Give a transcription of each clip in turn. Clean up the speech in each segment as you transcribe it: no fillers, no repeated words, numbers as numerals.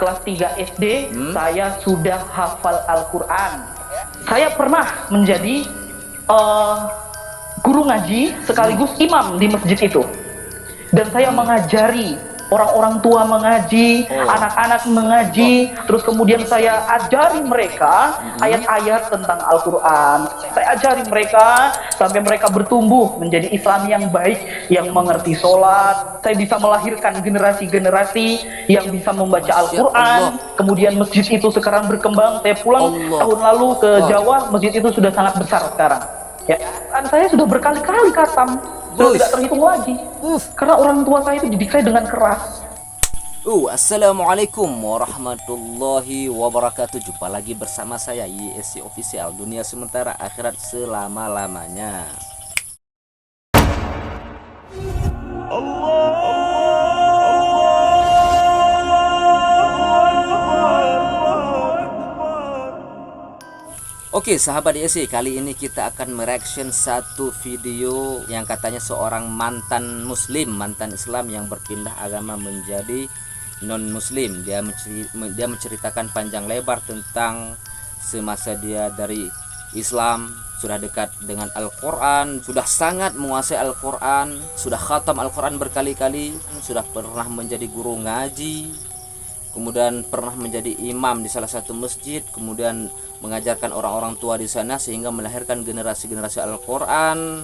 kelas 3 SD, saya sudah hafal Al-Quran. Saya pernah menjadi guru ngaji sekaligus imam di masjid itu. Dan saya mengajari orang-orang tua mengaji, anak-anak mengaji, terus kemudian saya ajari mereka ayat-ayat tentang Al-Quran. Saya ajari mereka sampai mereka bertumbuh menjadi Islam yang baik, yang mengerti sholat. Saya bisa melahirkan generasi-generasi yang bisa membaca Al-Quran. Kemudian masjid itu sekarang berkembang. Saya pulang tahun lalu ke Jawa, masjid itu sudah sangat besar sekarang. Ya, dan saya sudah berkali-kali khatam. Sudah tidak terhitung lagi. Karena orang tua saya itu didik saya dengan keras. Assalamualaikum warahmatullahi wabarakatuh. Jumpa lagi bersama saya YSC Official, dunia sementara akhirat selama-lamanya. Oke sahabat YSC, kali ini kita akan mereaction satu video yang katanya seorang mantan muslim, mantan Islam yang berpindah agama menjadi non muslim. Dia menceritakan panjang lebar tentang semasa dia dari Islam, sudah dekat dengan Al-Quran, sudah sangat menguasai Al-Quran, sudah khatam Al-Quran berkali-kali, sudah pernah menjadi guru ngaji, kemudian pernah menjadi imam di salah satu masjid, kemudian mengajarkan orang-orang tua di sana sehingga melahirkan generasi-generasi Al-Quran.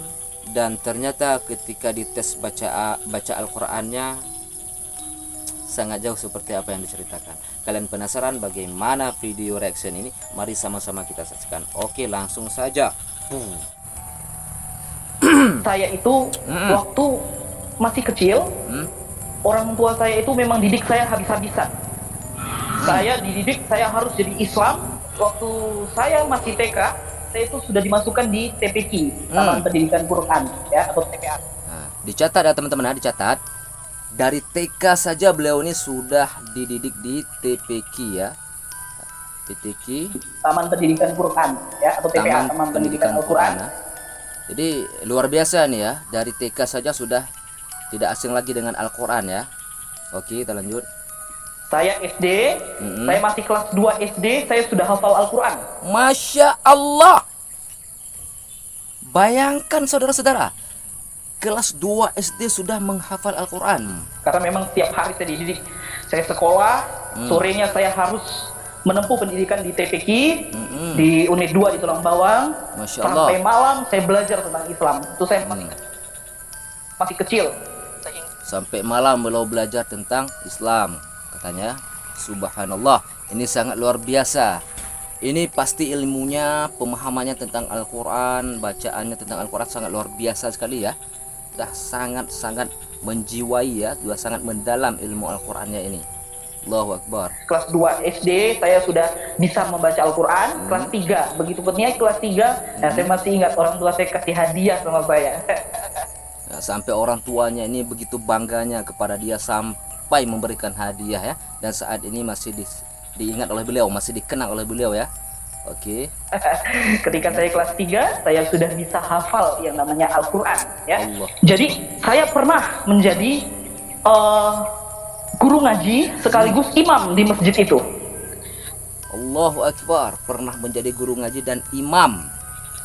Dan ternyata ketika dites baca Al-Qurannya sangat jauh seperti apa yang diceritakan. Kalian penasaran bagaimana video reaction ini? Mari sama-sama kita saksikan. Oke, langsung saja. Saya itu waktu masih kecil, orang tua saya itu memang didik saya habis-habisan. Saya dididik, saya harus jadi Islam. Waktu saya masih TK, saya itu sudah dimasukkan di TPQ, Taman Pendidikan Quran, ya, atau TPA. Nah, dicatat ya teman-teman, dicatat. Dari TK saja beliau ini sudah dididik di TPQ ya. TPQ, Taman Pendidikan Quran, ya, atau TPA, Taman Pendidikan Al-Quran. Jadi luar biasa nih ya, dari TK saja sudah tidak asing lagi dengan Al-Quran ya. Oke, kita lanjut. Saya SD, saya masih kelas 2 SD, saya sudah hafal Al-Quran. Masya Allah. Bayangkan saudara-saudara, kelas 2 SD sudah menghafal Al-Quran. Karena memang setiap hari saya dididik. Saya sekolah, sorenya saya harus menempuh pendidikan di TPQ, di unit 2 di Tulang Bawang. Masya Allah. Sampai malam saya belajar tentang Islam. Itu saya masih kecil. Sampai malam beliau belajar tentang Islam. Katanya, subhanallah, ini sangat luar biasa. Ini pasti ilmunya, pemahamannya tentang Al-Quran, bacaannya tentang Al-Quran sangat luar biasa sekali ya. Sudah sangat-sangat menjiwai ya, sudah sangat mendalam ilmu Al-Qurannya ini. Allahu Akbar. Kelas 2 SD saya sudah bisa membaca Al-Quran. Kelas 3, begitu naik kelas 3, saya masih ingat orang tua saya kasih hadiah sama saya. Nah, sampai orang tuanya ini begitu bangganya kepada dia sampai memberikan hadiah ya, dan saat ini masih diingat oleh beliau, masih dikenang oleh beliau ya. Oke. Ketika saya kelas 3, saya sudah bisa hafal yang namanya Al-Quran ya. Jadi saya pernah menjadi guru ngaji sekaligus imam di masjid itu. Allahu Akbar, pernah menjadi guru ngaji dan imam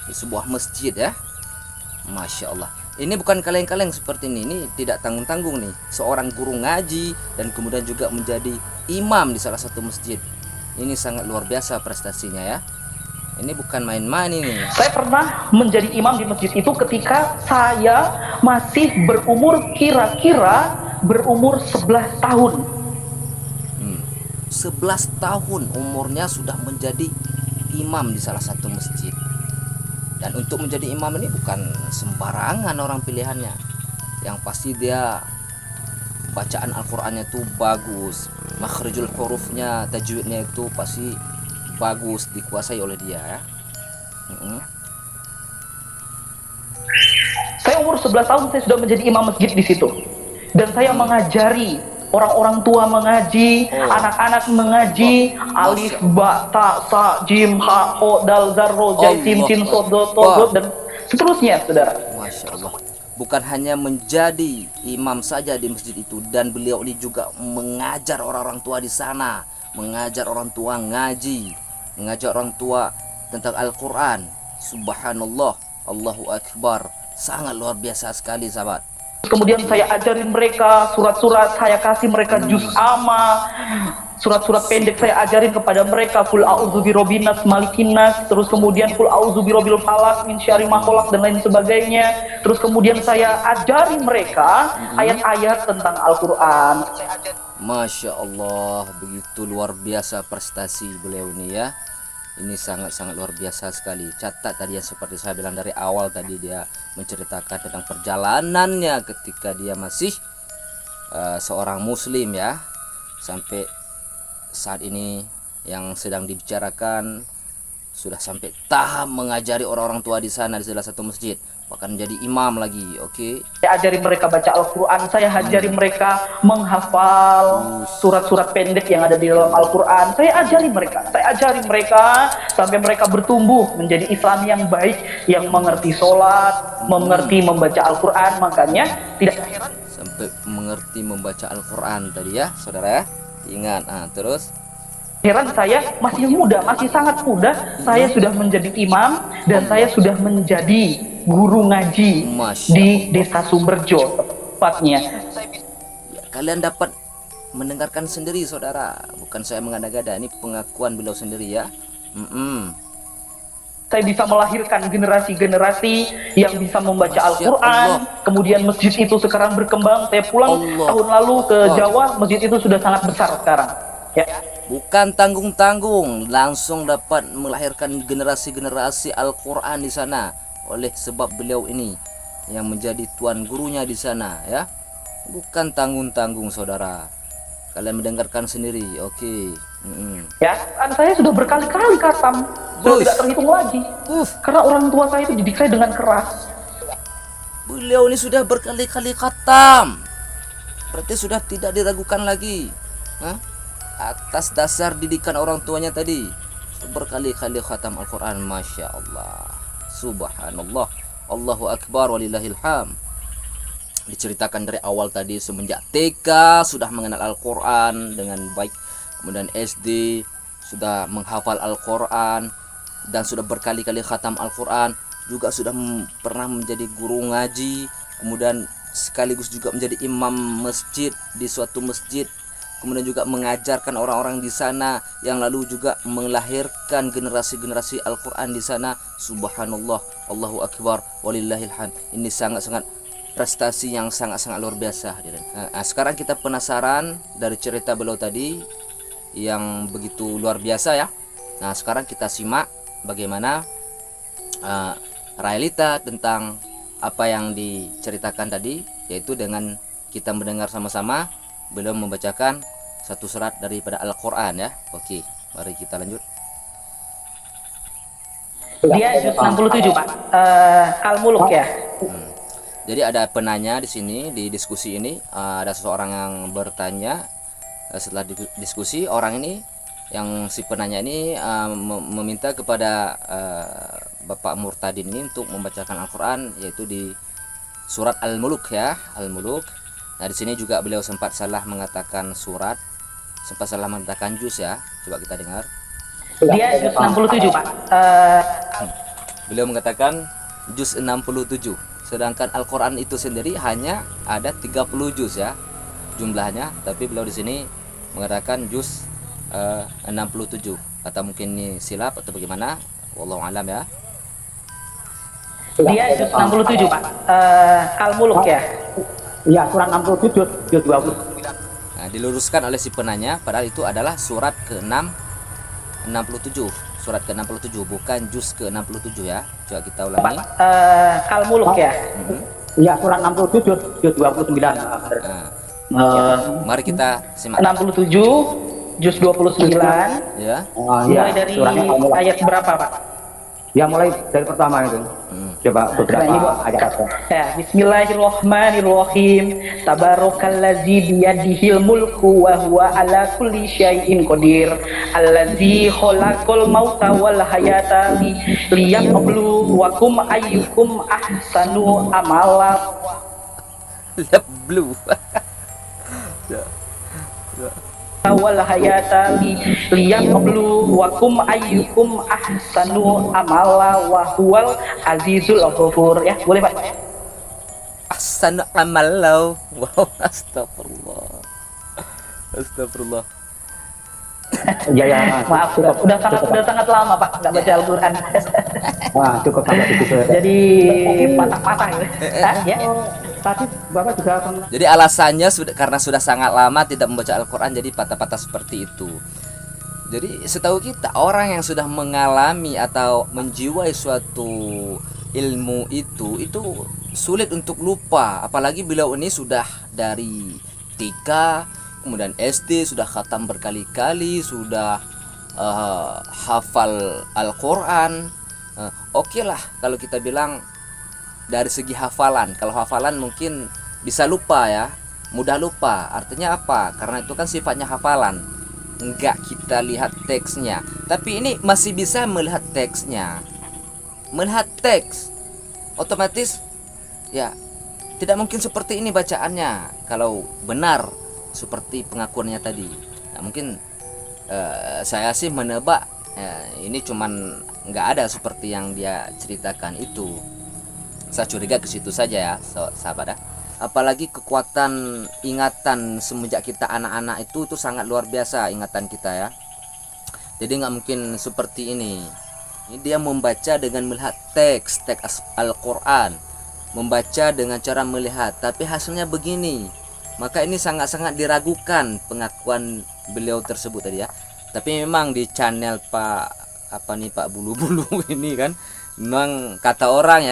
di sebuah masjid ya. Masya Allah. Ini bukan kaleng-kaleng seperti ini tidak tanggung-tanggung nih. Seorang guru ngaji dan kemudian juga menjadi imam di salah satu masjid. Ini sangat luar biasa prestasinya ya. Ini bukan main-main ini. Saya pernah menjadi imam di masjid itu ketika saya masih kira-kira berumur 11 tahun. 11 tahun umurnya sudah menjadi imam di salah satu masjid. Dan untuk menjadi imam ini bukan sembarangan orang pilihannya. Yang pasti dia bacaan Al-Qurannya itu bagus, makhrijul hurufnya, tajwidnya itu pasti bagus, dikuasai oleh dia ya. Saya umur 11 tahun saya sudah menjadi imam masjid di situ. Dan saya mengajari orang-orang tua mengaji, anak-anak mengaji, alif, ba, ta, sa, jim, ha, ho, dal, zar, ro, jai, sin, sin, so, do, to, do, dan seterusnya, saudara. Masya Allah. Bukan hanya menjadi imam saja di masjid itu, dan beliau ini juga mengajar orang-orang tua di sana, mengajar orang tua ngaji, mengajar orang tua tentang Al-Quran. Subhanallah, Allahu Akbar, sangat luar biasa sekali sahabat. Kemudian saya ajarin mereka surat-surat, saya kasih mereka juz amma, surat-surat pendek saya ajarin kepada mereka, kul a'udzu birabbinas malikin nas, terus kemudian kul a'udzu birabbil falaq min syarri ma khalaq dan lain sebagainya. Terus kemudian saya ajari mereka ayat-ayat tentang Al-Qur'an. Masya Allah, begitu luar biasa prestasi beliau ini ya. Ini sangat-sangat luar biasa sekali. Catat tadi yang seperti saya bilang dari awal tadi, dia menceritakan tentang perjalanannya ketika dia masih seorang muslim ya, sampai saat ini yang sedang dibicarakan sudah sampai tahap mengajari orang-orang tua di sana di salah satu masjid, bahkan menjadi imam lagi. Oke. Saya ajari mereka baca Al-Quran, saya ajari mereka menghafal surat-surat pendek yang ada di dalam Al-Quran. Saya ajari mereka sampai mereka bertumbuh menjadi Islam yang baik, yang mengerti sholat, mengerti membaca Al-Quran. Makanya tidak heran sampai mengerti membaca Al-Quran tadi ya saudara ya. Ingat, terus heran saya masih muda, masih sangat muda, saya sudah menjadi imam dan saya sudah menjadi guru ngaji di Desa Sumberjo tepatnya. Ya, kalian dapat mendengarkan sendiri saudara, bukan saya mengada-gada, ini pengakuan beliau sendiri ya. Saya bisa melahirkan generasi-generasi yang bisa membaca Al-Quran. Kemudian masjid itu sekarang berkembang. Saya pulang tahun lalu ke Jawa, masjid itu sudah sangat besar sekarang ya. Bukan tanggung-tanggung, langsung dapat melahirkan generasi-generasi Al-Quran di sana oleh sebab beliau ini yang menjadi tuan gurunya di sana ya. Bukan tanggung-tanggung saudara, kalian mendengarkan sendiri. Oke. Ya, saya sudah berkali-kali khatam, sudah tidak terhitung lagi. Karena orang tua saya itu didik saya dengan keras. Beliau ini sudah berkali-kali khatam, berarti sudah tidak diragukan lagi. Atas dasar didikan orang tuanya tadi, berkali-kali khatam Al-Quran. Masya Allah, Subhanallah, Allahu Akbar, walillahil hamd. Diceritakan dari awal tadi, semenjak TK sudah mengenal Al-Quran dengan baik, kemudian SD sudah menghafal Al-Quran dan sudah berkali-kali khatam Al-Quran, juga sudah pernah menjadi guru ngaji, kemudian sekaligus juga menjadi imam masjid di suatu masjid, kemudian juga mengajarkan orang-orang di sana, yang lalu juga melahirkan generasi-generasi Al-Quran di sana. Subhanallah, Allahu Akbar, walillahil hamd. Ini sangat-sangat prestasi yang sangat-sangat luar biasa. Sekarang kita penasaran dari cerita beliau tadi yang begitu luar biasa ya. Nah, sekarang kita simak bagaimana realita tentang apa yang diceritakan tadi, yaitu dengan kita mendengar sama-sama beliau membacakan satu surat daripada Al-Quran ya. Oke, mari kita lanjut. Dia juz 67 Pak, Al-Muluk ya. Jadi ada penanya di sini, di diskusi ini ada seseorang yang bertanya. Setelah diskusi, orang ini, yang si penanya ini meminta kepada Bapak Murtadin ini untuk membacakan Al-Quran, yaitu di surat Al-Muluk ya, Al-Muluk. Nah, di sini juga beliau sempat salah mengatakan surat, sempat salah mengatakan juz ya. Coba kita dengar. Dia juz 67 Pak. Beliau mengatakan juz 67, sedangkan Al-Quran itu sendiri hanya ada 30 juz ya jumlahnya, tapi beliau di sini mengatakan juz 67. Atau mungkin ini silap atau bagaimana, wallahu alam ya. Dia juz 67 Pak, Al-Muluk ya. Iya, surat 67 juz 20. Nah, diluruskan oleh si penanya, padahal itu adalah surat ke-67, surat ke-67, bukan juz ke-67 ya. Coba kita ulangi. Al-Muluk ya. Iya, surat 67 juz 29. Mari kita simak. 67 juz 29 Ya. mulai dari ayat berapa Pak? Ya, mulai dari pertama itu. Coba beberapa ayat. Ya, Bismillahirrahmanirrahim. Tabarakalladzi biyadihil mulku wa huwa ala kulli syai'in qadir. Allazi khalaqal mauta wal hayata liyabluwakum ayyukum ahsanu amala. Blue. wal hayata liyabluwakum ayyukum ahsanu amala wa huwal azizul ghafur. Ya, boleh Pak. Ahsanu amalau. Wow, astagfirullah. Astagfirullah. Ya ya. Maaf, udah sangat lama Pak nggak baca Al-Qur'an. Wah, cukup sampai di situ. Jadi patah-patah gitu. Hah? Ya. Tadi Bapak juga pernah. Jadi alasannya karena sudah sangat lama tidak membaca Al-Quran, jadi patah-patah seperti itu. Jadi setahu kita, orang yang sudah mengalami atau menjiwai suatu ilmu itu sulit untuk lupa. Apalagi beliau ini sudah dari TK, kemudian SD, sudah khatam berkali-kali, sudah hafal Al-Quran. Oke lah kalau kita bilang dari segi hafalan. Kalau hafalan mungkin bisa lupa ya, mudah lupa. Artinya apa? Karena itu kan sifatnya hafalan, enggak kita lihat teksnya. Tapi ini masih bisa melihat teksnya. Melihat teks otomatis ya tidak mungkin seperti ini bacaannya kalau benar seperti pengakuannya tadi. Nah, mungkin saya sih menebak ini cuman nggak ada seperti yang dia ceritakan itu. Saya curiga ke situ saja ya, sahabat ya. Apalagi kekuatan ingatan semenjak kita anak-anak itu sangat luar biasa ingatan kita ya. Jadi nggak mungkin seperti ini. Ini dia membaca dengan melihat teks Al-Quran, membaca dengan cara melihat, tapi hasilnya begini. Maka ini sangat-sangat diragukan pengakuan beliau tersebut tadi ya. Tapi memang di channel Pak Bulu-Bulu ini kan, memang kata orang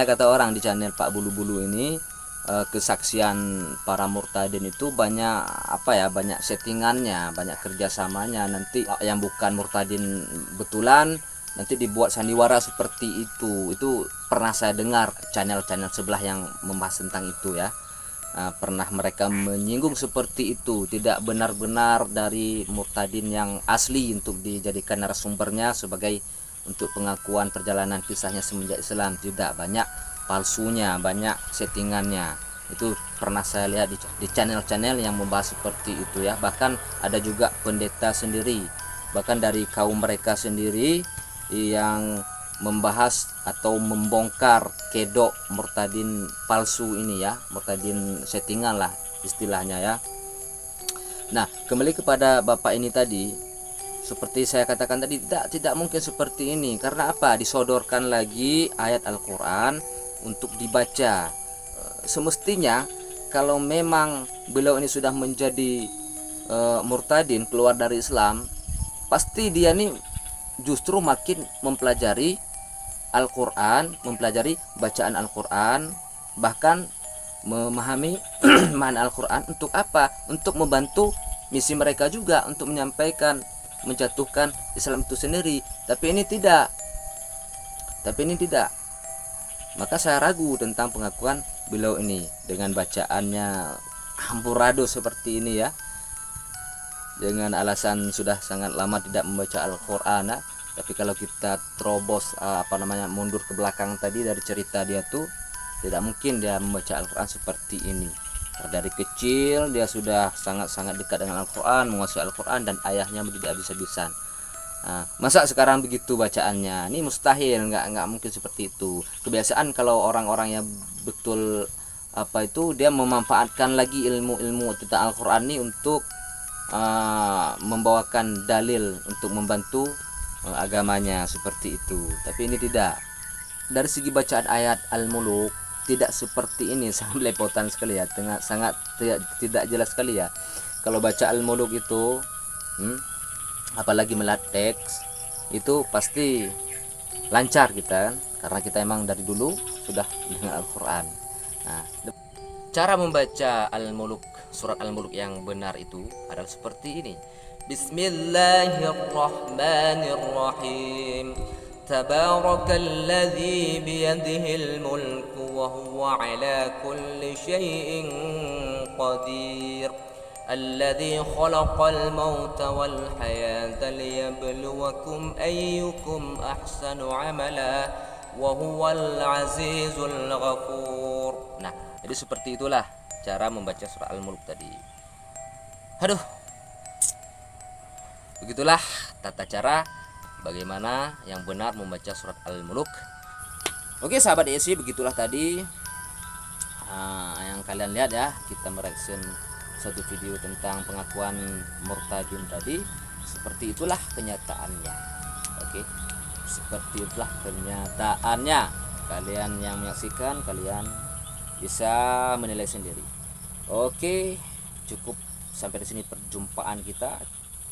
di channel Pak Bulu-Bulu ini kesaksian para murtadin itu banyak banyak settingannya, banyak kerjasamanya. Nanti yang bukan murtadin betulan nanti dibuat sandiwara seperti itu pernah saya dengar channel-channel sebelah yang membahas tentang itu ya. Pernah mereka menyinggung seperti itu, tidak benar-benar dari murtadin yang asli untuk dijadikan narasumbernya sebagai untuk pengakuan perjalanan kisahnya semenjak Islam. Tidak, banyak palsunya, banyak settingannya. Itu pernah saya lihat di channel-channel yang membahas seperti itu ya. Bahkan ada juga pendeta sendiri, bahkan dari kaum mereka sendiri yang membahas atau membongkar kedok murtadin palsu ini ya, murtadin settingan lah istilahnya ya. Nah, kembali kepada bapak ini tadi, seperti saya katakan tadi, tidak mungkin seperti ini. Karena apa? Disodorkan lagi ayat Al-Quran untuk dibaca. Semestinya kalau memang beliau ini sudah menjadi murtadin, keluar dari Islam, pasti dia nih justru makin mempelajari Al-Quran, mempelajari bacaan Al-Quran, bahkan memahami makna Al-Quran. Untuk apa? Untuk membantu misi mereka juga, untuk menyampaikan, menjatuhkan Islam itu sendiri. Tapi ini tidak. Maka saya ragu tentang pengakuan beliau ini dengan bacaannya amburadul seperti ini ya, dengan alasan sudah sangat lama tidak membaca Al-Quran. Tapi kalau kita terobos mundur ke belakang tadi dari cerita dia tuh, tidak mungkin dia membaca Al-Quran seperti ini. Karena dari kecil dia sudah sangat-sangat dekat dengan Al-Quran, menguasai Al-Quran, dan ayahnya tidak habis-habisan. Masa sekarang begitu bacaannya? Ini mustahil, nggak mungkin seperti itu. Kebiasaan kalau orang-orang yang betul dia memanfaatkan lagi ilmu-ilmu tentang Al-Quran ini untuk membawakan dalil untuk membantu agamanya seperti itu. Tapi ini tidak. Dari segi bacaan ayat Al-Muluk tidak seperti ini, sangat lepotan sekali ya, sangat tidak jelas sekali ya. Kalau baca Al-Muluk itu apalagi melihat teks itu pasti lancar kita kan, karena kita emang dari dulu sudah dengan Al-Quran. Nah, cara membaca Al-Muluk, surat Al-Muluk yang benar itu adalah seperti ini. Bismillahirrahmanirrahim. Tabarakalladzi biyadihil mulku wa huwa ala kulli syai'in qadir. Alladzi khalaqal mauta wal hayata liyabluwakum ayyukum ahsanu amala wa huwal azizul ghafur. Nah, jadi seperti itulah cara membaca surah Al-Mulk tadi. Aduh, Begitulah tata cara bagaimana yang benar membaca surat Al-Muluk. Oke sahabat ESI, begitulah tadi yang kalian lihat ya, kita mereaction satu video tentang pengakuan Murtadin tadi. Seperti itulah kenyataannya. Oke, seperti itulah kenyataannya. Kalian yang menyaksikan, kalian bisa menilai sendiri. Oke, cukup sampai di sini perjumpaan kita.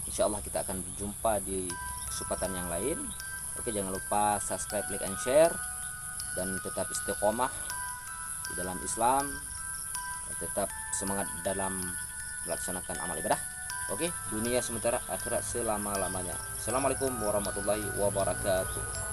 Insya Allah kita akan berjumpa di kesempatan yang lain. Oke, jangan lupa subscribe, like, and share, dan tetap istiqomah di dalam Islam, tetap semangat dalam melaksanakan amal ibadah. Oke, dunia sementara, akhirat selama-lamanya. Assalamualaikum warahmatullahi wabarakatuh.